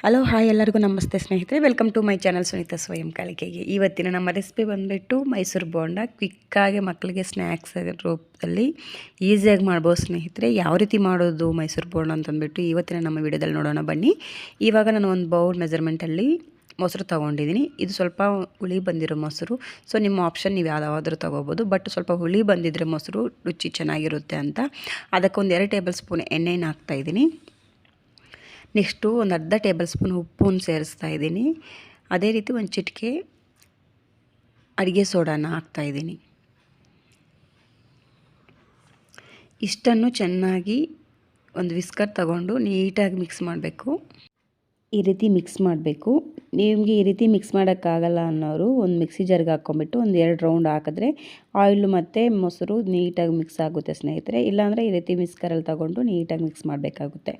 Hello hi ಎಲ್ಲರಿಗೂ ನಮಸ್ತೆ ಸ್ನೇಹಿತರೆ, welcome to my channel Sunita ಸ್ವಯಂ ಕಲಿಕೆಗೆ. ಇವತ್ತಿನ ನಮ್ಮ ರೆಸಿಪಿ ಬಂದುಬಿಟ್ಟು ಮೈಸೂರು ಬೋಂಡ. ಕ್ವಿಕ್ಕಾಗಿ ಮಕ್ಕಳಿಗೆ ಸ್ನ್ಯಾಕ್ಸ್ ರೂಪದಲ್ಲಿ ಈಸಿಯಾಗಿ ಮಾಡ್ಬೋದು ಸ್ನೇಹಿತರೆ. ಯಾವ ರೀತಿ ಮಾಡೋದು ಮೈಸೂರು ಬೋಂಡ ಅಂತಂದ್ಬಿಟ್ಟು ಇವತ್ತಿನ ನಮ್ಮ ವಿಡಿಯೋದಲ್ಲಿ ನೋಡೋಣ ಬನ್ನಿ. ಇವಾಗ ನಾನು ಒಂದು ಬೌಲ್ ಮೆಜರ್ಮೆಂಟಲ್ಲಿ ಮೊಸರು ತೊಗೊಂಡಿದ್ದೀನಿ. ಇದು ಸ್ವಲ್ಪ ಹುಳಿ ಬಂದಿರೋ ಮೊಸರು. ಸೊ ನಿಮ್ಮ ಆಪ್ಷನ್ ನೀವು ಯಾವುದಾದ್ರೂ ತೊಗೋಬೋದು, ಬಟ್ ಸ್ವಲ್ಪ ಹುಳಿ ಬಂದಿದ್ರೆ ಮೊಸರು ರುಚಿ ಚೆನ್ನಾಗಿರುತ್ತೆ ಅಂತ ಅದಕ್ಕೊಂದು 2 ಟೇಬಲ್ ಸ್ಪೂನ್ ಎಣ್ಣೆನ ಹಾಕ್ತಾಯಿದ್ದೀನಿ. ನೆಕ್ಸ್ಟು ಒಂದು ಅರ್ಧ ಟೇಬಲ್ ಸ್ಪೂನ್ ಉಪ್ಪನ್ನು ಸೇರಿಸ್ತಾ ಇದ್ದೀನಿ. ಅದೇ ರೀತಿ ಒಂದು ಚಿಟಿಕೆ ಅಡುಗೆ ಸೋಡಾನ ಹಾಕ್ತಾಯಿದ್ದೀನಿ. ಇಷ್ಟನ್ನು ಚೆನ್ನಾಗಿ ಒಂದು ವಿಸ್ಕರ್ ತಗೊಂಡು ನೀಟಾಗಿ ಮಿಕ್ಸ್ ಮಾಡಬೇಕು. ಈ ರೀತಿ ಮಿಕ್ಸ್ ಮಾಡಬೇಕು. ನಿಮಗೆ ಈ ರೀತಿ ಮಿಕ್ಸ್ ಮಾಡೋಕ್ಕಾಗಲ್ಲ ಅನ್ನೋರು ಒಂದು ಮಿಕ್ಸಿ ಜಾರ್ಗೆ ಹಾಕ್ಕೊಂಬಿಟ್ಟು ಒಂದು 2 ರೌಂಡ್ ಹಾಕಿದ್ರೆ ಆಯಿಲು ಮತ್ತು ಮೊಸರು ನೀಟಾಗಿ ಮಿಕ್ಸ್ ಆಗುತ್ತೆ ಸ್ನೇಹಿತರೆ. ಇಲ್ಲಾಂದರೆ ಈ ರೀತಿ ಮಿಕ್ಸ್ಕರಲ್ಲಿ ತಗೊಂಡು ನೀಟಾಗಿ ಮಿಕ್ಸ್ ಮಾಡಬೇಕಾಗುತ್ತೆ.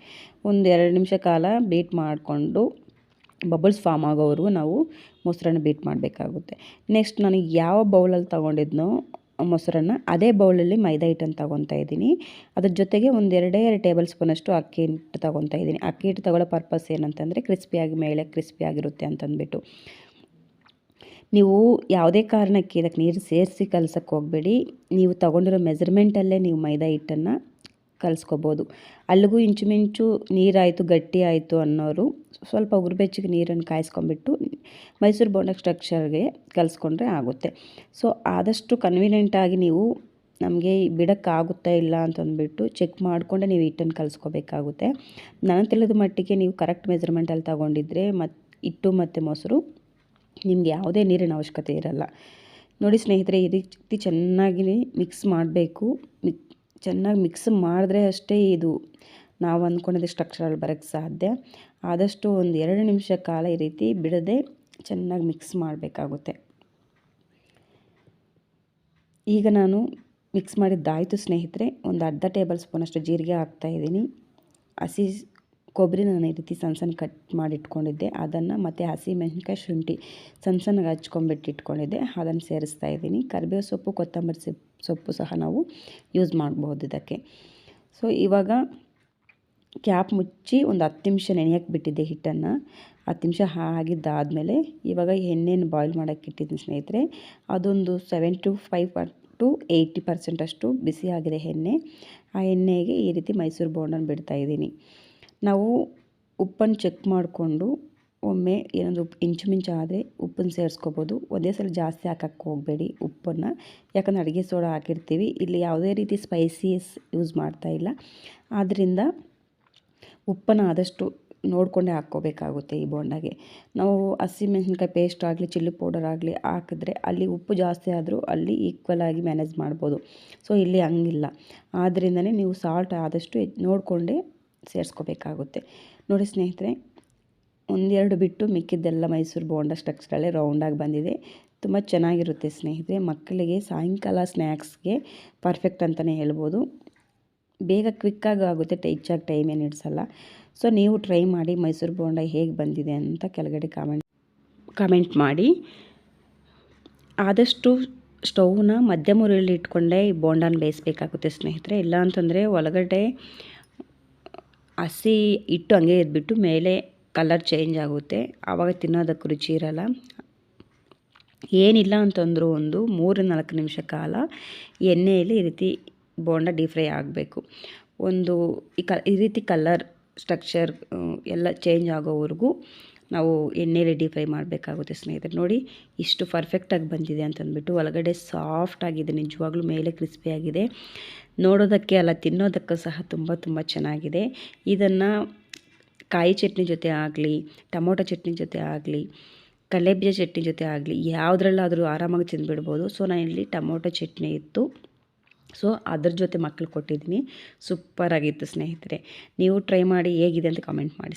ಒಂದು 2 ನಿಮಿಷ ಕಾಲ ಬೀಟ್ ಮಾಡಿಕೊಂಡು ಬಬಲ್ಸ್ ಫಾರ್ಮ್ ಆಗೋವರೆಗೂ ನಾವು ಮೊಸರನ್ನು ಬೀಟ್ ಮಾಡಬೇಕಾಗುತ್ತೆ. ನೆಕ್ಸ್ಟ್ ನಾನು ಯಾವ ಬೌಲಲ್ಲಿ ತೊಗೊಂಡಿದ್ನೋ ಮೊಸರನ್ನು ಅದೇ ಬೌಲಲ್ಲಿ ಮೈದಾ ಹಿಟ್ಟನ್ನು ತೊಗೊತಾ ಇದ್ದೀನಿ. ಅದ್ರ ಜೊತೆಗೆ ಒಂದು 2 ಟೇಬಲ್ ಸ್ಪೂನಷ್ಟು ಅಕ್ಕಿ ಹಿಟ್ಟು ತೊಗೊತಾ ಇದ್ದೀನಿ. ಅಕ್ಕಿ ಹಿಟ್ಟು ತೊಗೊಳ್ಳೋ ಪರ್ಪಸ್ ಏನಂತಂದರೆ ಕ್ರಿಸ್ಪಿಯಾಗಿ ಮೇಲೆ ಕ್ರಿಸ್ಪಿಯಾಗಿರುತ್ತೆ ಅಂತಂದ್ಬಿಟ್ಟು. ನೀವು ಯಾವುದೇ ಕಾರಣಕ್ಕೆ ಇದಕ್ಕೆ ನೀರು ಸೇರಿಸಿ ಕಲಸಕ್ಕೆ ಹೋಗಬೇಡಿ. ನೀವು ತೊಗೊಂಡಿರೋ ಮೆಜರ್ಮೆಂಟಲ್ಲೇ ನೀವು ಮೈದಾ ಹಿಟ್ಟನ್ನು ಕಲಿಸ್ಕೋಬೋದು. ಅಲ್ಲಿಗೂ ಇಂಚುಮಿಂಚು ನೀರಾಯಿತು ಗಟ್ಟಿ ಆಯಿತು ಅನ್ನೋರು ಸ್ವಲ್ಪ ಉಗುರು ಬೆಚ್ಚಗೆ ನೀರನ್ನು ಕಾಯಿಸ್ಕೊಂಬಿಟ್ಟು ಮೈಸೂರು ಬೋಂಡ ಸ್ಟ್ರಕ್ಚರ್ಗೆ ಕಲಿಸ್ಕೊಂಡ್ರೆ ಆಗುತ್ತೆ. ಸೊ ಆದಷ್ಟು ಕನ್ವೀನಿಯೆಂಟಾಗಿ ನೀವು ನಮಗೆ ಬಿಡೋಕ್ಕಾಗುತ್ತಾ ಇಲ್ಲ ಅಂತಂದ್ಬಿಟ್ಟು ಚೆಕ್ ಮಾಡಿಕೊಂಡೆ ನೀವು ಹಿಟ್ಟನ್ನು ಕಲಿಸ್ಕೋಬೇಕಾಗುತ್ತೆ. ನಾನು ತಿಳಿದ ಮಟ್ಟಿಗೆ ನೀವು ಕರೆಕ್ಟ್ ಮೆಜರ್ಮೆಂಟಲ್ಲಿ ತೊಗೊಂಡಿದ್ರೆ ಹಿಟ್ಟು ಮತ್ತು ಮೊಸರು ನಿಮಗೆ ಯಾವುದೇ ನೀರಿನ ಅವಶ್ಯಕತೆ ಇರಲ್ಲ. ನೋಡಿ ಸ್ನೇಹಿತರೆ, ಈ ರೀತಿ ಚೆನ್ನಾಗಿ ಮಿಕ್ಸ್ ಮಾಡಬೇಕು. ಚೆನ್ನಾಗಿ ಮಿಕ್ಸ್ ಮಾಡಿದ್ರೆ ಅಷ್ಟೇ ಇದು ನಾವು ಅಂದ್ಕೊಂಡಿದ್ದ ಸ್ಟ್ರಕ್ಚರಲ್ಲಿ ಬರೋಕ್ಕೆ ಸಾಧ್ಯ. ಆದಷ್ಟು ಒಂದು 2 ನಿಮಿಷ ಕಾಲ ಈ ರೀತಿ ಬಿಡದೆ ಚೆನ್ನಾಗಿ ಮಿಕ್ಸ್ ಮಾಡಬೇಕಾಗುತ್ತೆ. ಈಗ ನಾನು ಮಿಕ್ಸ್ ಮಾಡಿದ್ದಾಯಿತು ಸ್ನೇಹಿತರೆ. ಒಂದು ಅರ್ಧ ಟೇಬಲ್ ಸ್ಪೂನಷ್ಟು ಜೀರಿಗೆ ಹಾಕ್ತಾಯಿದ್ದೀನಿ. ಹಸಿ ಕೊಬ್ಬರಿ ನಾನು ಈ ರೀತಿ ಸಣ್ಣ ಕಟ್ ಮಾಡಿ ಇಟ್ಕೊಂಡಿದ್ದೆ ಅದನ್ನು, ಮತ್ತು ಹಸಿ ಮೆಣಸಿನ್ಕಾಯಿ ಶುಂಠಿ ಸಣ್ಣಗೆ ಹಚ್ಕೊಂಡ್ಬಿಟ್ಟು ಇಟ್ಕೊಂಡಿದ್ದೆ ಅದನ್ನು ಸೇರಿಸ್ತಾ ಇದ್ದೀನಿ. ಕರಿಬೇವು ಸೊಪ್ಪು ಕೊತ್ತಂಬರಿ ಸೊಪ್ಪು ಸಹ ನಾವು ಯೂಸ್ ಮಾಡ್ಬೋದು ಇದಕ್ಕೆ. ಸೊ ಇವಾಗ ಕ್ಯಾಪ್ ಮುಚ್ಚಿ ಒಂದು 10 ನಿಮಿಷ ನೆನೆಯೋಕ್ಕೆ ಬಿಟ್ಟಿದ್ದೆ ಹಿಟ್ಟನ್ನು. 10 ನಿಮಿಷ ಆಗಿದ್ದಾದಮೇಲೆ ಇವಾಗ ಎಣ್ಣೆನ ಬಾಯ್ಲ್ ಮಾಡೋಕ್ಕೆ ಇಟ್ಟಿದ್ದೀನಿ ಸ್ನೇಹಿತರೆ. ಅದೊಂದು 75 to 80% ಅಷ್ಟು ಬಿಸಿಯಾಗಿದೆ ಎಣ್ಣೆ. ಆ ಎಣ್ಣೆಗೆ ಈ ರೀತಿ ಮೈಸೂರು ಬೋಂಡನ್ನು ಬಿಡ್ತಾಯಿದ್ದೀನಿ. ನಾವು ಉಪ್ಪನ್ನು ಚೆಕ್ ಮಾಡಿಕೊಂಡು ಒಮ್ಮೆ ಏನಾದರೂ ಇಂಚುಮಿಂಚು ಆದರೆ ಉಪ್ಪನ್ನು ಸೇರಿಸ್ಕೋಬೋದು. ಒಂದೇ ಸಲ ಜಾಸ್ತಿ ಹಾಕಕ್ಕೆ ಹೋಗಬೇಡಿ ಉಪ್ಪನ್ನು, ಯಾಕಂದರೆ ಅಡುಗೆ ಸೋಡಾ ಹಾಕಿರ್ತೀವಿ. ಇಲ್ಲಿ ಯಾವುದೇ ರೀತಿ ಸ್ಪೈಸೀಸ್ ಯೂಸ್ ಮಾಡ್ತಾಯಿಲ್ಲ. ಆದ್ದರಿಂದ ಉಪ್ಪನ್ನು ಆದಷ್ಟು ನೋಡಿಕೊಂಡೇ ಹಾಕ್ಕೋಬೇಕಾಗುತ್ತೆ ಈ ಬೋಂಡಾಗೆ. ನಾವು ಹಸಿಮೆಣಸಿನ್ಕಾಯಿ ಪೇಸ್ಟ್ ಆಗಲಿ ಚಿಲ್ಲಿ ಪೌಡರ್ ಆಗಲಿ ಹಾಕಿದ್ರೆ ಅಲ್ಲಿ ಉಪ್ಪು ಜಾಸ್ತಿ ಆದರೂ ಅಲ್ಲಿ ಈಕ್ವಲ್ ಆಗಿ ಮ್ಯಾನೇಜ್ ಮಾಡ್ಬೋದು. ಸೊ ಇಲ್ಲಿ ಹಂಗಿಲ್ಲ. ಆದ್ದರಿಂದನೇ ನೀವು ಸಾಲ್ಟ್ ಆದಷ್ಟು ನೋಡಿಕೊಂಡೇ ಸೇರಿಸ್ಕೋಬೇಕಾಗುತ್ತೆ. ನೋಡಿ ಸ್ನೇಹಿತರೆ, 1-2 ಬಿಟ್ಟು ಮಿಕ್ಕಿದ್ದೆಲ್ಲ ಮೈಸೂರು ಬೋಂಡ ಸ್ಟ್ರಕ್ಚರಲ್ಲೇ ರೌಂಡಾಗಿ ಬಂದಿದೆ. ತುಂಬ ಚೆನ್ನಾಗಿರುತ್ತೆ ಸ್ನೇಹಿತರೆ. ಮಕ್ಕಳಿಗೆ ಸಾಯಂಕಾಲ ಸ್ನ್ಯಾಕ್ಸ್ಗೆ ಪರ್ಫೆಕ್ಟ್ ಅಂತಲೇ ಹೇಳ್ಬೋದು. ಬೇಗ ಕ್ವಿಕ್ಕಾಗಿ ಆಗುತ್ತೆ, ಹೆಚ್ಚಾಗಿ ಟೈಮ್ ಏನು ಹಿಡಿಸಲ್ಲ. ಸೊ ನೀವು ಟ್ರೈ ಮಾಡಿ ಮೈಸೂರು ಬೋಂಡ ಹೇಗೆ ಬಂದಿದೆ ಅಂತ ಕೆಳಗಡೆ ಕಾಮೆಂಟ್ ಮಾಡಿ. ಆದಷ್ಟು ಸ್ಟವ್ನ ಮಧ್ಯಮ ಉರಿಯಲ್ಲಿ ಇಟ್ಕೊಂಡೇ ಈ ಬೋಂಡನ ಬೇಯಿಸ್ಬೇಕಾಗುತ್ತೆ ಸ್ನೇಹಿತರೆ. ಇಲ್ಲ ಅಂತಂದರೆ ಒಳಗಡೆ ಹಸಿ ಹಿಟ್ಟು ಹಂಗೆ ಎದ್ಬಿಟ್ಟು ಮೇಲೆ ಕಲರ್ ಚೇಂಜ್ ಆಗುತ್ತೆ, ಆವಾಗ ತಿನ್ನೋದಕ್ಕೆ ರುಚಿ ಇರಲ್ಲ. ಏನಿಲ್ಲ ಅಂತಂದರೂ ಒಂದು 3-4 ನಿಮಿಷ ಕಾಲ ಎಣ್ಣೆಯಲ್ಲಿ ಈ ರೀತಿ ಬೋಂಡ ಡೀಪ್ ಫ್ರೈ ಆಗಬೇಕು. ಈ ರೀತಿ ಕಲರ್ ಸ್ಟ್ರಕ್ಚರ್ ಎಲ್ಲ ಚೇಂಜ್ ಆಗೋವರೆಗೂ ನಾವು ಎಣ್ಣೆಯಲ್ಲಿ ಡೀಪ್ ಫ್ರೈ ಮಾಡಬೇಕಾಗುತ್ತೆ ಸ್ನೇಹಿತರೆ. ನೋಡಿ ಇಷ್ಟು ಪರ್ಫೆಕ್ಟಾಗಿ ಬಂದಿದೆ ಅಂತಂದ್ಬಿಟ್ಟು. ಒಳಗಡೆ ಸಾಫ್ಟಾಗಿದೆ, ನಿಜವಾಗ್ಲೂ ಮೇಲೆ ಕ್ರಿಸ್ಪಿಯಾಗಿದೆ. ನೋಡೋದಕ್ಕೆ ಅಲ್ಲ, ತಿನ್ನೋದಕ್ಕೂ ಸಹ ತುಂಬ ಚೆನ್ನಾಗಿದೆ. ಇದನ್ನು ಕಾಯಿ ಚಟ್ನಿ ಜೊತೆ ಆಗಲಿ, ಟೊಮೊಟೊ ಚಟ್ನಿ ಜೊತೆ ಆಗಲಿ, ಕಡಲೆಬೀಜ ಚಟ್ನಿ ಜೊತೆ ಆಗಲಿ, ಯಾವುದ್ರಲ್ಲಾದರೂ ಆರಾಮಾಗಿ ತಿಂದುಬಿಡ್ಬೋದು. ಸೊ ನಾನಿಲ್ಲಿ ಟೊಮೊಟೊ ಚಟ್ನಿ ಇತ್ತು, ಸೊ ಅದ್ರ ಜೊತೆ ಮಕ್ಕಳು ಕೊಟ್ಟಿದ್ದೀನಿ. ಸೂಪರಾಗಿತ್ತು ಸ್ನೇಹಿತರೆ. ನೀವು ಟ್ರೈ ಮಾಡಿ ಹೇಗಿದೆ ಅಂತ ಕಾಮೆಂಟ್ ಮಾಡಿ.